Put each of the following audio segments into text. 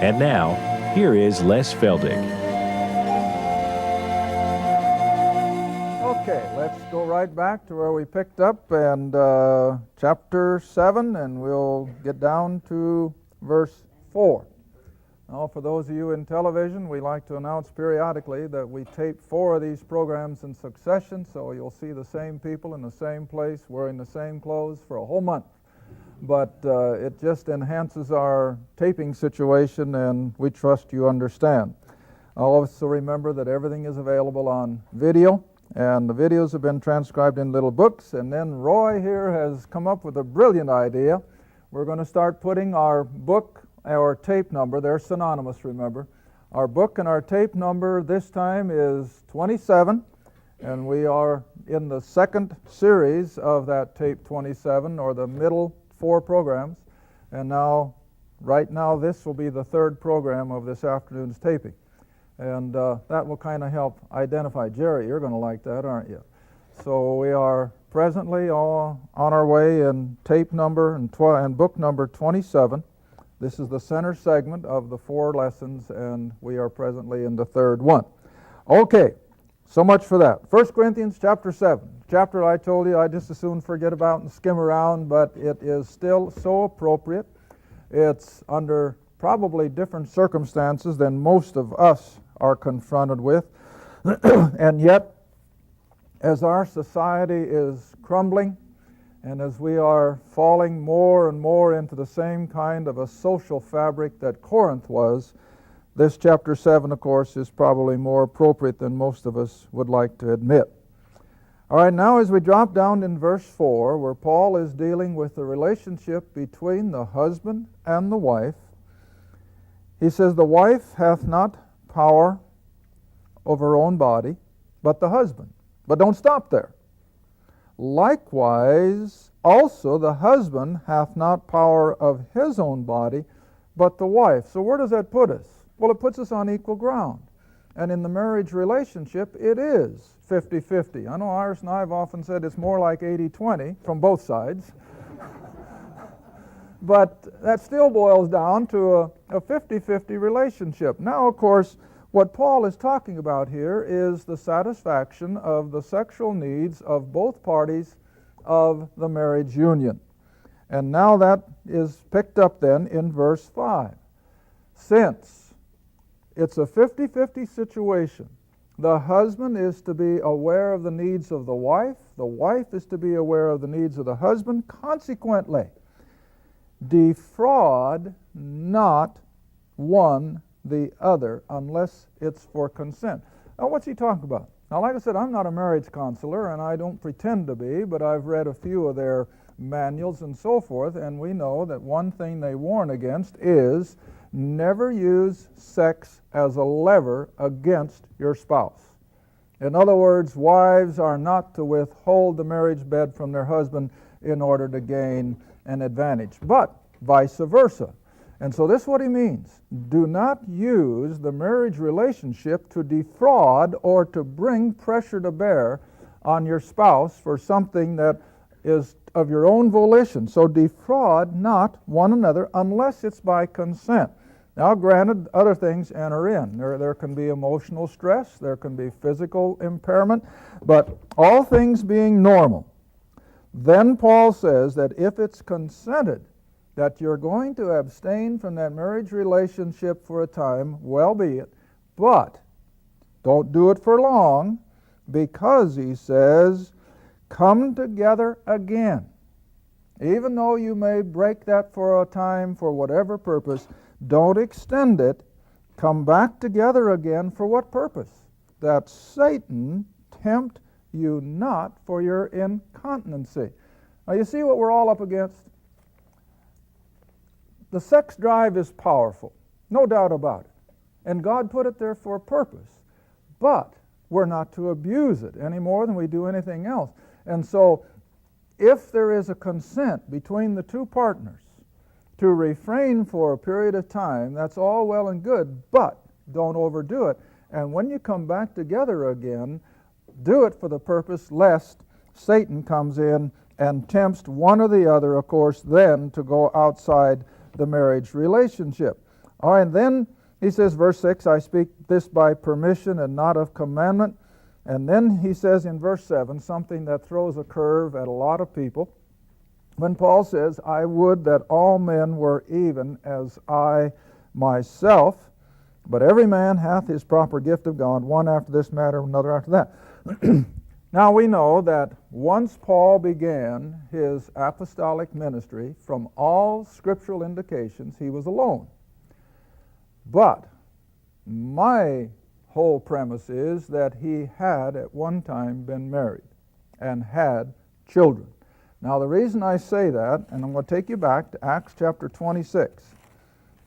And now, here is Les Feldick. Okay, let's go right back to where we picked up and chapter 7, and we'll get down to verse 4. Now, for those of you in television, we like to announce periodically that we tape 4 of these programs in succession, so you'll see the same people in the same place wearing the same clothes for a whole month. But it just enhances our taping situation, and we trust you understand. Also remember that everything is available on video, and the videos have been transcribed in little books. And then Roy here has come up with a brilliant idea. We're going to start putting our book, our tape number, they're synonymous, remember. Our book and our tape number this time is 27, and we are in the second series of that tape 27, or the middle 4 programs. And now, right now, this will be the 3rd program of this afternoon's taping. And that will kind of help identify. Jerry, you're going to like that, aren't you? So we are presently all on our way in tape number and book number 27. This is the center segment of the 4 lessons, and we are presently in the 3rd one. Okay, so much for that. 1 Corinthians chapter 7. Chapter I told you I just as soon forget about and skim around, but it is still so appropriate. It's under probably different circumstances than most of us are confronted with. And yet, as our society is crumbling, and as we are falling more and more into the same kind of a social fabric that Corinth was, this chapter 7, of course, is probably more appropriate than most of us would like to admit. All right, now as we drop down in verse 4, where Paul is dealing with the relationship between the husband and the wife, he says, "The wife hath not power over her own body, but the husband." But don't stop there. "Likewise, also the husband hath not power of his own body, but the wife." So where does that put us? Well, it puts us on equal ground. And in the marriage relationship, it is 50-50. I know Iris and I have often said it's more like 80-20 from both sides. But that still boils down to a 50-50 relationship. Now, of course, what Paul is talking about here is the satisfaction of the sexual needs of both parties of the marriage union. And now that is picked up then in verse 5. Since it's a 50-50 situation, the husband is to be aware of the needs of the wife is to be aware of the needs of the husband. Consequently, defraud not one the other unless it's for consent. Now, what's he talking about? Now, like I said, I'm not a marriage counselor, and I don't pretend to be, but I've read a few of their manuals and so forth, and we know that one thing they warn against is never use sex as a lever against your spouse. In other words, wives are not to withhold the marriage bed from their husband in order to gain an advantage, but vice versa. And so this is what he means. Do not use the marriage relationship to defraud or to bring pressure to bear on your spouse for something that is of your own volition. So defraud not one another unless it's by consent. Now, granted, other things enter in. There can be emotional stress, there can be physical impairment, but all things being normal, then Paul says that if it's consented that you're going to abstain from that marriage relationship for a time, well be it, but don't do it for long, because he says, come together again. Even though you may break that for a time for whatever purpose, don't extend it. Come back together again for what purpose? That Satan tempt you not for your incontinency. Now you see what we're all up against? The sex drive is powerful, no doubt about it. And God put it there for a purpose. But we're not to abuse it any more than we do anything else. And so if there is a consent between the two partners to refrain for a period of time, that's all well and good, but don't overdo it. And when you come back together again, do it for the purpose lest Satan comes in and tempts one or the other, of course, then to go outside the marriage relationship. All right, then he says, verse 6, I speak this by permission and not of commandment. And then he says in verse 7 something that throws a curve at a lot of people. When Paul says, I would that all men were even as I myself, but every man hath his proper gift of God, one after this matter, another after that. Now we know that once Paul began his apostolic ministry, from all scriptural indications, he was alone. But my whole premise is that he had at one time been married and had children. Now the reason I say that, and I'm going to take you back to Acts chapter 26,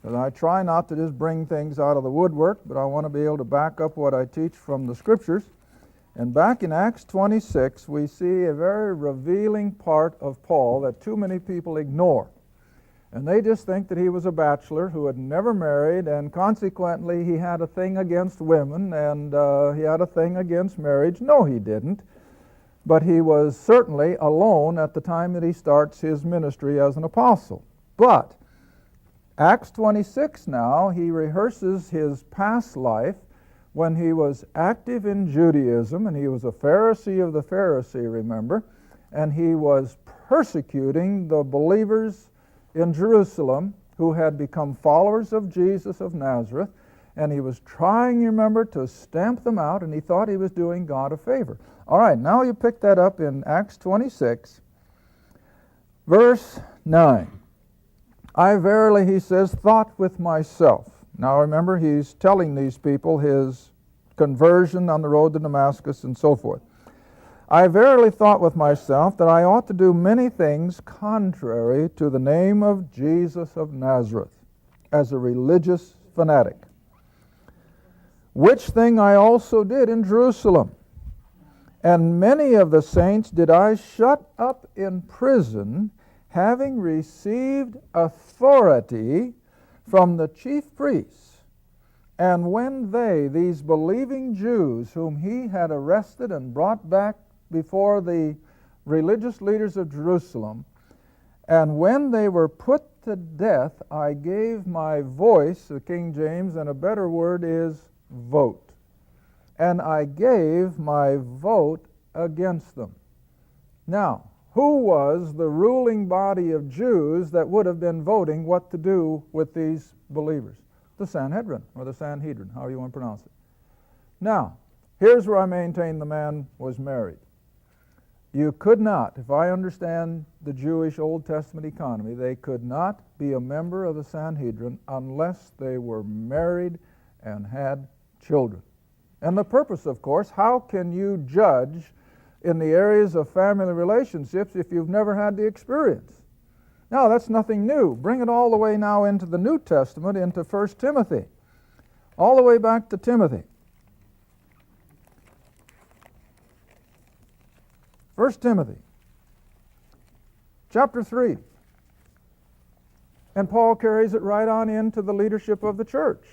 because I try not to just bring things out of the woodwork, but I want to be able to back up what I teach from the Scriptures. And back in Acts 26, we see a very revealing part of Paul that too many people ignore. And they just think that he was a bachelor who had never married, and consequently he had a thing against women, and he had a thing against marriage. No, he didn't. But he was certainly alone at the time that he starts his ministry as an apostle. But Acts 26 now, he rehearses his past life when he was active in Judaism, and he was a Pharisee of the Pharisee, remember, and he was persecuting the believers in Jerusalem who had become followers of Jesus of Nazareth, and he was trying, remember, to stamp them out, and he thought he was doing God a favor. All right, now you pick that up in Acts 26, verse 9. I verily, he says, thought with myself. Now remember, he's telling these people his conversion on the road to Damascus and so forth. I verily thought with myself that I ought to do many things contrary to the name of Jesus of Nazareth, as a religious fanatic. Which thing I also did in Jerusalem. And many of the saints did I shut up in prison, having received authority from the chief priests. And when they, these believing Jews, whom he had arrested and brought back before the religious leaders of Jerusalem, and when they were put to death, I gave my voice, the King James, and a better word is vote. And I gave my vote against them. Now, who was the ruling body of Jews that would have been voting what to do with these believers? The Sanhedrin, or the Sanhedrin, however you want to pronounce it. Now, here's where I maintain the man was married. You could not, if I understand the Jewish Old Testament economy, they could not be a member of the Sanhedrin unless they were married and had children. And the purpose, of course, how can you judge in the areas of family relationships if you've never had the experience? Now, that's nothing new. Bring it all the way now into the New Testament, into 1 Timothy. All the way back to Timothy. 1 Timothy, chapter 3. And Paul carries it right on into the leadership of the church.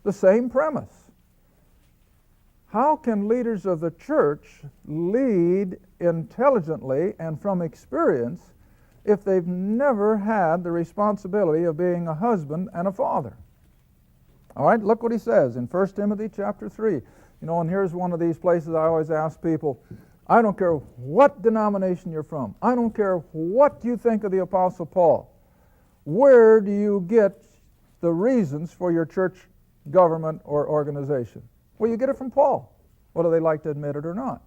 The same premise. How can leaders of the church lead intelligently and from experience if they've never had the responsibility of being a husband and a father? All right, look what he says in 1 Timothy chapter 3. You know, and here's one of these places I always ask people, I don't care what denomination you're from. I don't care what you think of the Apostle Paul. Where do you get the reasons for your church government or organization? Well, you get it from Paul, whether they like to admit it or not.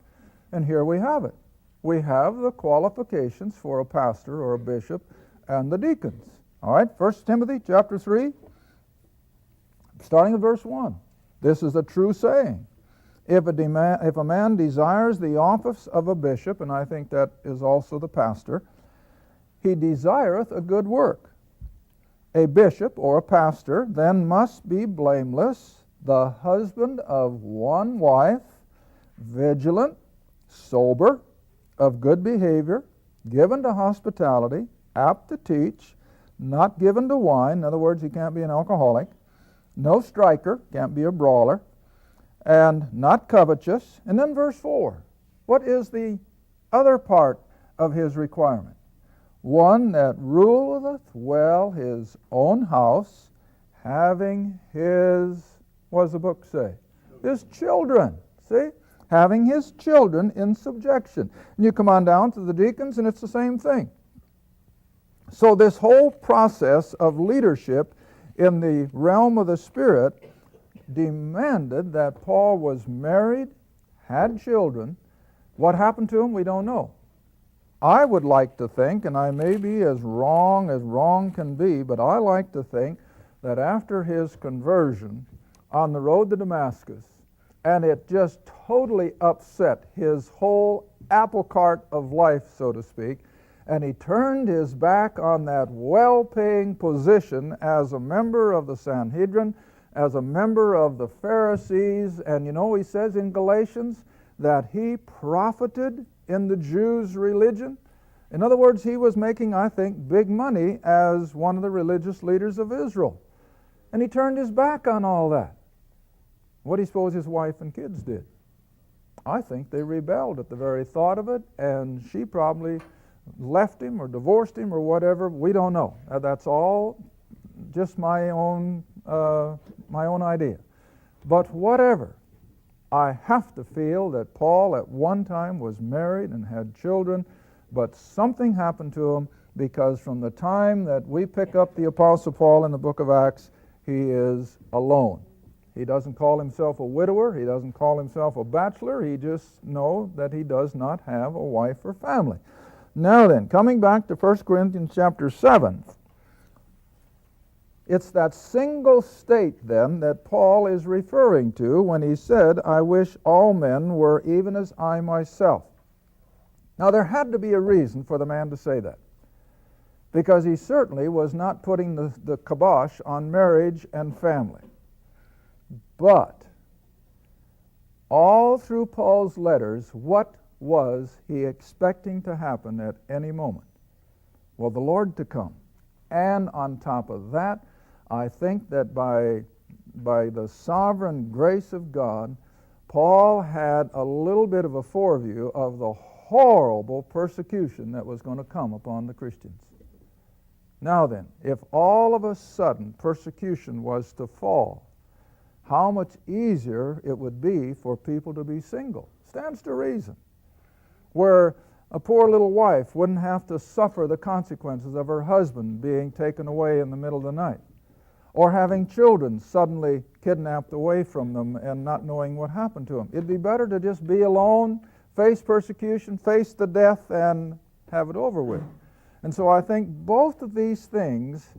And here we have it. We have the qualifications for a pastor or a bishop and the deacons. All right, 1 Timothy chapter 3, starting at verse 1. This is a true saying. If a man desires the office of a bishop, and I think that is also the pastor, he desireth a good work. A bishop or a pastor then must be blameless, the husband of one wife, vigilant, sober, of good behavior, given to hospitality, apt to teach, not given to wine. In other words, he can't be an alcoholic. No striker, can't be a brawler. And not covetous. And then verse 4. What is the other part of his requirement? One that ruleth well his own house, having his, what does the book say? His children, see? Having his children in subjection. And you come on down to the deacons and it's the same thing. So this whole process of leadership in the realm of the Spirit demanded that Paul was married, had children. What happened to him, we don't know. I would like to think, and I may be as wrong can be, but I like to think that after his conversion on the road to Damascus, and it just totally upset his whole apple cart of life, so to speak, and he turned his back on that well-paying position as a member of the Sanhedrin, as a member of the Pharisees, and you know, he says in Galatians that he profited in the Jews' religion. In other words, he was making, I think, big money as one of the religious leaders of Israel. And he turned his back on all that. What do you suppose his wife and kids did? I think they rebelled at the very thought of it, and she probably left him or divorced him or whatever. We don't know. That's all just my own idea. But whatever, I have to feel that Paul at one time was married and had children, but something happened to him, because from the time that we pick up the Apostle Paul in the book of Acts, he is alone. He doesn't call himself a widower. He doesn't call himself a bachelor. He just knows that he does not have a wife or family. Now then, coming back to 1 Corinthians chapter 7, it's that single state then that Paul is referring to when he said, I wish all men were even as I myself. Now there had to be a reason for the man to say that, because he certainly was not putting the kibosh on marriage and family. But all through Paul's letters, what was he expecting to happen at any moment? Well, the Lord to come. And on top of that, I think that by the sovereign grace of God, Paul had a little bit of a foreview of the horrible persecution that was going to come upon the Christians. Now then, if all of a sudden persecution was to fall, how much easier it would be for people to be single. Stands to reason. Where a poor little wife wouldn't have to suffer the consequences of her husband being taken away in the middle of the night, or having children suddenly kidnapped away from them and not knowing what happened to them. It'd be better to just be alone, face persecution, face the death, and have it over with. And so I think both of these things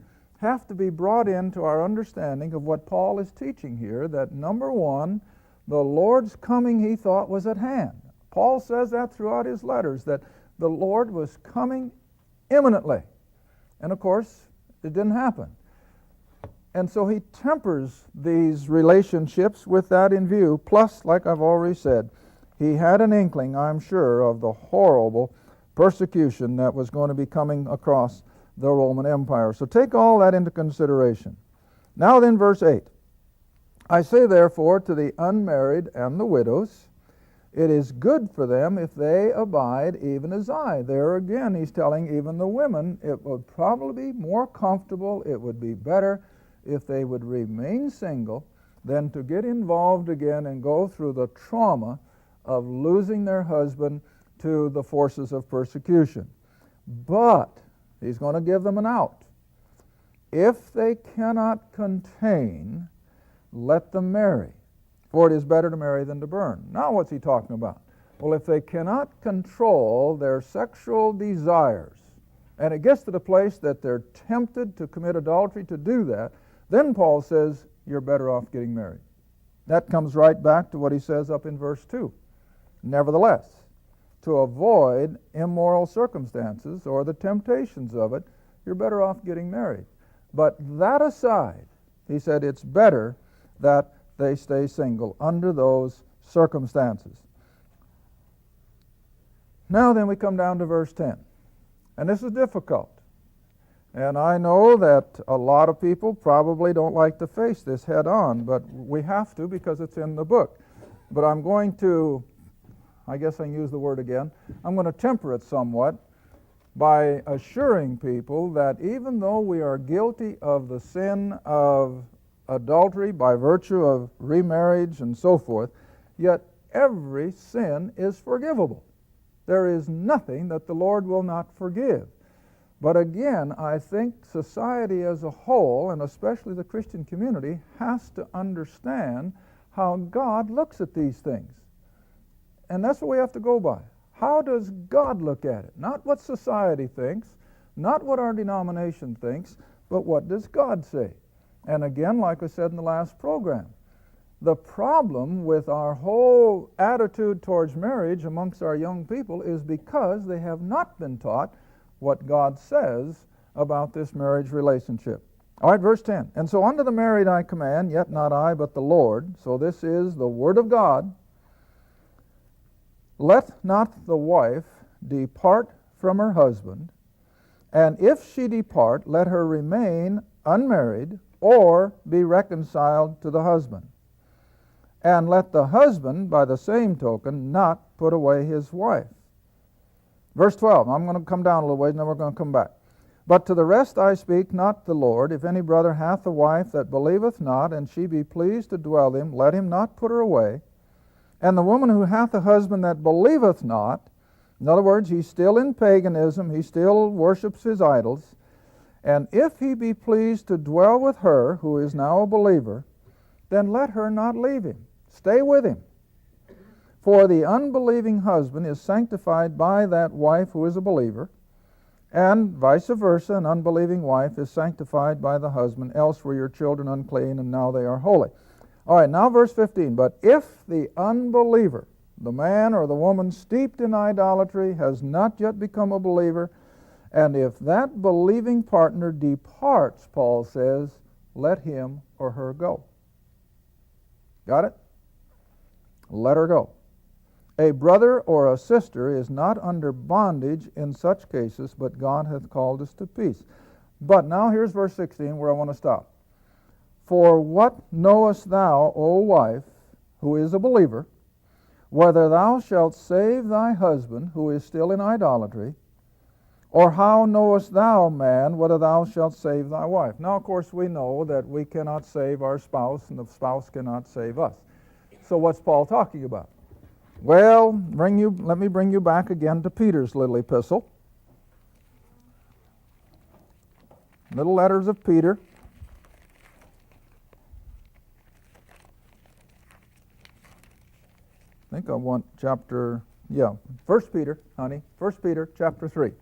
have to be brought into our understanding of what Paul is teaching here, that number one, the Lord's coming he thought was at hand. Paul says that throughout his letters, that the Lord was coming imminently. And of course, it didn't happen. And so he tempers these relationships with that in view. Plus, like I've already said, he had an inkling, I'm sure, of the horrible persecution that was going to be coming across the Roman Empire. So take all that into consideration. Now then, verse 8. I say therefore to the unmarried and the widows, it is good for them if they abide even as I. There again, he's telling even the women it would probably be more comfortable, it would be better if they would remain single than to get involved again and go through the trauma of losing their husband to the forces of persecution. But he's going to give them an out. If they cannot contain, let them marry, for it is better to marry than to burn. Now what's he talking about? Well, if they cannot control their sexual desires, and it gets to the place that they're tempted to commit adultery to do that, then Paul says, you're better off getting married. That comes right back to what he says up in verse 2. Nevertheless, to avoid immoral circumstances or the temptations of it, you're better off getting married. But that aside, he said it's better that they stay single under those circumstances. Now then we come down to verse 10. And this is difficult. And I know that a lot of people probably don't like to face this head on, but we have to because it's in the book. But I'm going to, I guess I can use the word again, I'm going to temper it somewhat by assuring people that even though we are guilty of the sin of adultery by virtue of remarriage and so forth, yet every sin is forgivable. There is nothing that the Lord will not forgive. But again, I think society as a whole, and especially the Christian community, has to understand how God looks at these things. And that's what we have to go by. How does God look at it? Not what society thinks, not what our denomination thinks, but what does God say? And again, like I said in the last program, the problem with our whole attitude towards marriage amongst our young people is because they have not been taught what God says about this marriage relationship. All right, verse 10. And so unto the married I command, yet not I, but the Lord. So this is the word of God. Let not the wife depart from her husband, and if she depart, let her remain unmarried, or be reconciled to the husband. And let the husband, by the same token, not put away his wife. Verse 12, I'm going to come down a little ways, and then we're going to come back. But to the rest I speak, not the Lord. If any brother hath a wife that believeth not, and she be pleased to dwell with him, let him not put her away. And the woman who hath a husband that believeth not, in other words, he's still in paganism, he still worships his idols, and if he be pleased to dwell with her, who is now a believer, then let her not leave him. Stay with him. For the unbelieving husband is sanctified by that wife who is a believer, and vice versa, an unbelieving wife is sanctified by the husband, else were your children unclean, and now they are holy. All right, now verse 15. But if the unbeliever, the man or the woman steeped in idolatry, has not yet become a believer, and if that believing partner departs, Paul says, let him or her go. Got it? Let her go. A brother or a sister is not under bondage in such cases, but God hath called us to peace. But now here's verse 16 where I want to stop. For what knowest thou, O wife, who is a believer, whether thou shalt save thy husband, who is still in idolatry, or how knowest thou, man, whether thou shalt save thy wife? Now, of course, we know that we cannot save our spouse, and the spouse cannot save us. So what's Paul talking about? Well, let me bring you back again to Peter's little epistle. Little letters of Peter. I think I want 1 Peter, honey, 1 Peter chapter 3.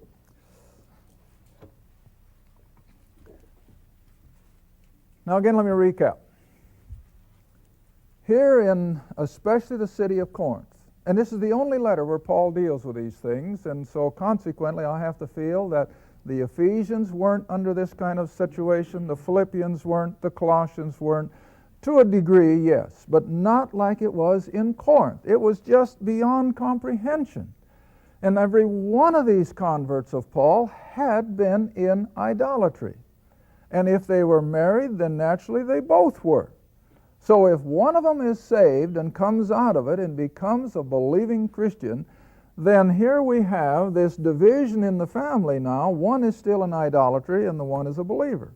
Now again, let me recap. Here in especially the city of Corinth, and this is the only letter where Paul deals with these things, and so consequently I have to feel that the Ephesians weren't under this kind of situation, the Philippians weren't, the Colossians weren't. To a degree, yes, but not like it was in Corinth. It was just beyond comprehension. And every one of these converts of Paul had been in idolatry. And if they were married, then naturally they both were. So if one of them is saved and comes out of it and becomes a believing Christian, then here we have this division in the family now. One is still in idolatry and the one is a believer.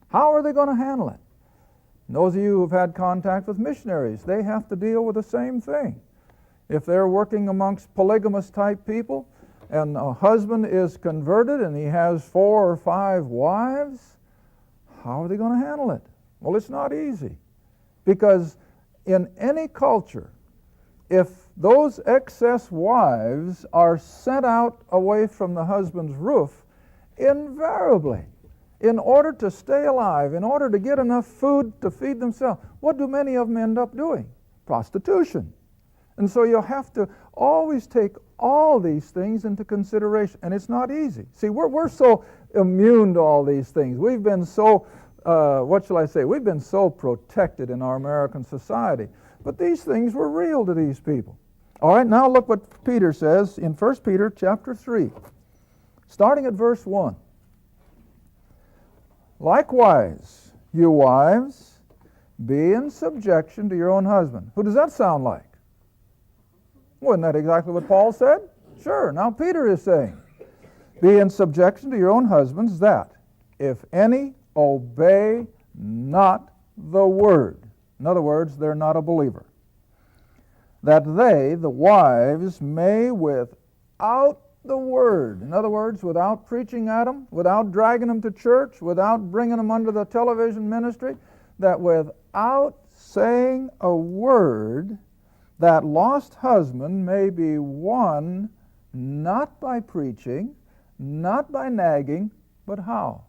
How are they going to handle it? And those of you who've had contact with missionaries, they have to deal with the same thing. If they're working amongst polygamous type people and a husband is converted and he has 4 or 5 wives, how are they going to handle it? Well, it's not easy. Because in any culture, if those excess wives are sent out away from the husband's roof, invariably, in order to stay alive, in order to get enough food to feed themselves, what do many of them end up doing? Prostitution. And so you'll have to always take all these things into consideration, and it's not easy. See, we're so immune to all these things. We've been so we've been so protected in our American society. But these things were real to these people. All right, now look what Peter says in 1 Peter chapter 3, starting at verse 1. Likewise, you wives, be in subjection to your own husband. Who does that sound like? Wasn't that exactly what Paul said? Sure, now Peter is saying, be in subjection to your own husbands, that if any obey not the word. In other words, they're not a believer. That they, the wives, may without the word, in other words, without preaching at them, without dragging them to church, without bringing them under the television ministry, that without saying a word, that lost husband may be won not by preaching, not by nagging, but how?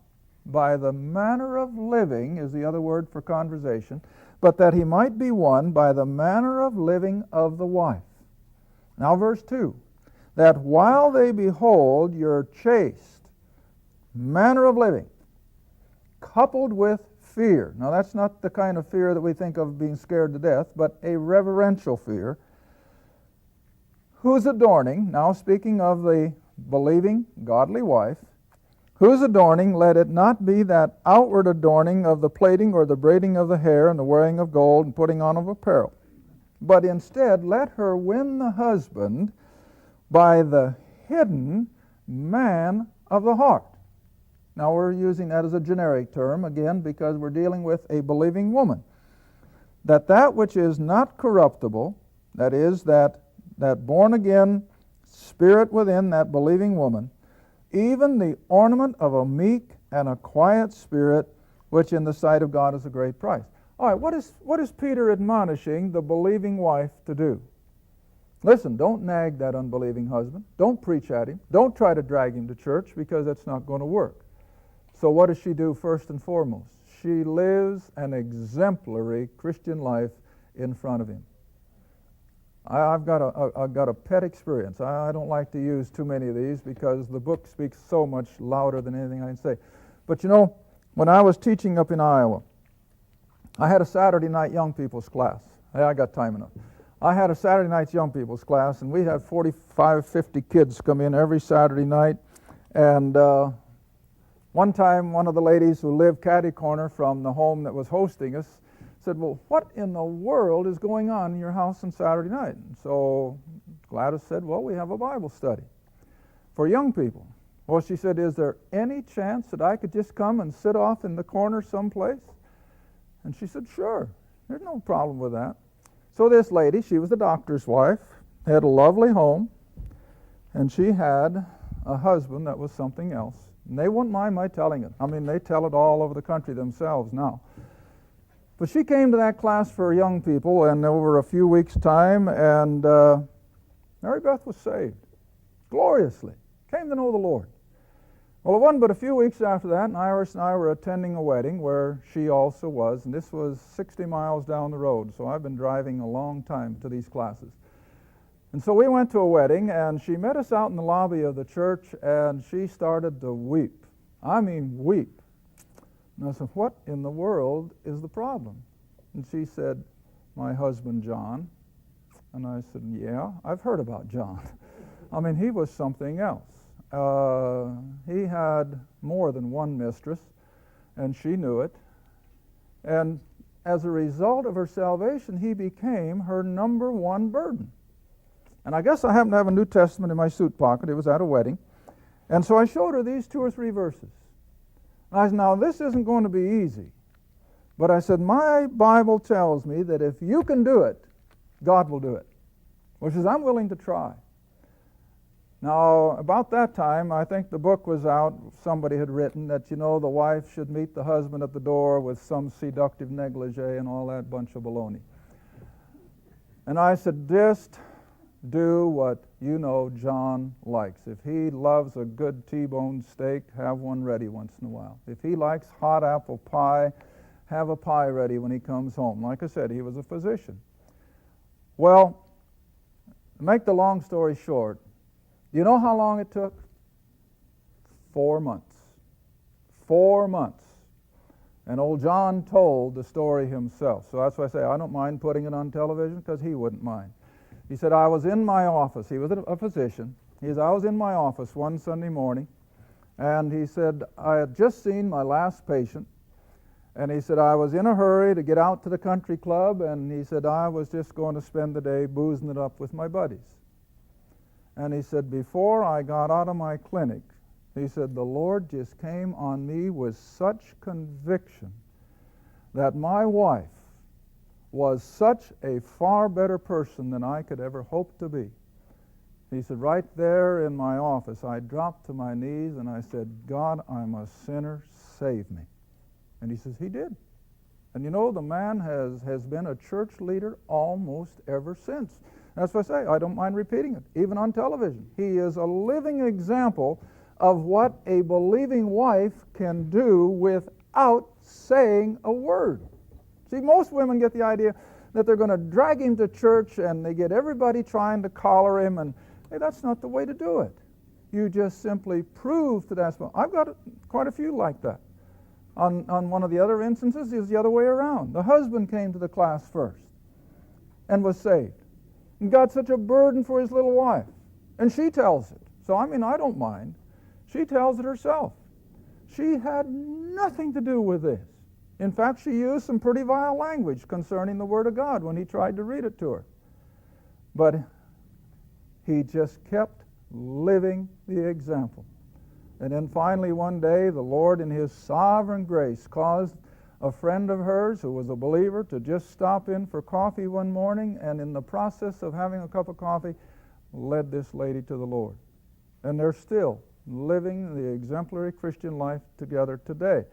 By the manner of living is the other word for conversation, but that he might be won by the manner of living of the wife. Now verse 2, that while they behold your chaste manner of living, coupled with fear. Now that's not the kind of fear that we think of being scared to death, but a reverential fear, whose adorning, now speaking of the believing, godly wife, whose adorning, let it not be that outward adorning of the plaiting or the braiding of the hair and the wearing of gold and putting on of apparel, but instead let her win the husband by the hidden man of the heart. Now we're using that as a generic term, again, because we're dealing with a believing woman. That which is not corruptible, that is, that born-again spirit within that believing woman, even the ornament of a meek and a quiet spirit, which in the sight of God is a great price. All right, what is Peter admonishing the believing wife to do? Listen, don't nag that unbelieving husband. Don't preach at him. Don't try to drag him to church, because that's not going to work. So what does she do first and foremost? She lives an exemplary Christian life in front of him. I've got a pet experience. I don't like to use too many of these because the book speaks so much louder than anything I can say. But you know, when I was teaching up in Iowa, I had a Saturday night young people's class. Hey, I got time enough. I had a Saturday night young people's class, and we had 45, 50 kids come in every Saturday night. And one time, one of the ladies who lived catty corner from the home that was hosting us said, well, what in the world is going on in your house on Saturday night? And so Gladys said, well, we have a Bible study for young people. Well, she said, is there any chance that I could just come and sit off in the corner someplace? And she said, sure, there's no problem with that. So this lady, she was a doctor's wife, had a lovely home, and she had a husband that was something else. And they wouldn't mind my telling it. I mean, they tell it all over the country themselves now. But she came to that class for young people, and over a few weeks' time, and Mary Beth was saved gloriously, came to know the Lord. Well, it wasn't but a few weeks after that, and Iris and I were attending a wedding where she also was, and this was 60 miles down the road, so I've been driving a long time to these classes. And so we went to a wedding, and she met us out in the lobby of the church, and she started to weep. I mean, weep. And I said, what in the world is the problem? And she said, my husband, John. And I said, yeah, I've heard about John. I mean, he was something else. He had more than one mistress, and she knew it. And as a result of her salvation, he became her number one burden. And I guess I happened to have a New Testament in my suit pocket. It was at a wedding. And so I showed her these 2 or 3 verses. And I said, now this isn't going to be easy. But I said, my Bible tells me that if you can do it, God will do it. Which is, I'm willing to try. Now, about that time, I think the book was out. Somebody had written that, you know, the wife should meet the husband at the door with some seductive negligee and all that bunch of baloney. And I said, just do what you know John likes. If he loves a good T-bone steak, have one ready once in a while. If he likes hot apple pie, have a pie ready when he comes home. Like I said, he was a physician. Well, to make the long story short, you know how long it took? 4 months. 4 months. And old John told the story himself. So that's why I say I don't mind putting it on television, because he wouldn't mind. He said, I was in my office. He was a physician. He said, I was in my office one Sunday morning, and he said, I had just seen my last patient, and he said, I was in a hurry to get out to the country club, and he said, I was just going to spend the day boozing it up with my buddies. And he said, before I got out of my clinic, he said, the Lord just came on me with such conviction that my wife was such a far better person than I could ever hope to be. He said, right there in my office, I dropped to my knees and I said, God, I'm a sinner, save me. And he says, he did. And you know, the man has been a church leader almost ever since. That's what I say, I don't mind repeating it, even on television. He is a living example of what a believing wife can do without saying a word. See, most women get the idea that they're going to drag him to church and they get everybody trying to collar him, and hey, that's not the way to do it. You just simply prove to that. I've got quite a few like that. On one of the other instances, it was the other way around. The husband came to the class first and was saved and got such a burden for his little wife. And she tells it. So, I mean, I don't mind. She tells it herself. She had nothing to do with this. In fact, she used some pretty vile language concerning the Word of God when he tried to read it to her. But he just kept living the example. And then finally one day, the Lord in his sovereign grace caused a friend of hers who was a believer to just stop in for coffee one morning, and in the process of having a cup of coffee, led this lady to the Lord. And they're still living the exemplary Christian life together today.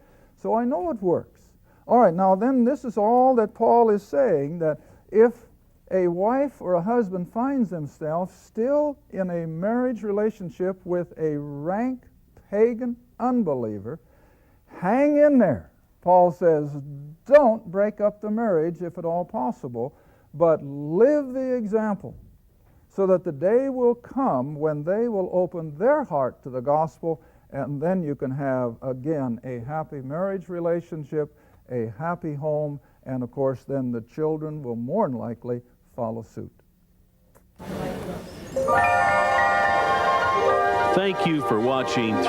So I know it works. All right, now then, this is all that Paul is saying, that if a wife or a husband finds themselves still in a marriage relationship with a rank pagan unbeliever, hang in there. Paul says, don't break up the marriage if at all possible, but live the example so that the day will come when they will open their heart to the gospel, and then you can have, again, a happy marriage relationship, a happy home, and of course then the children will more than likely follow suit. Thank you for watching.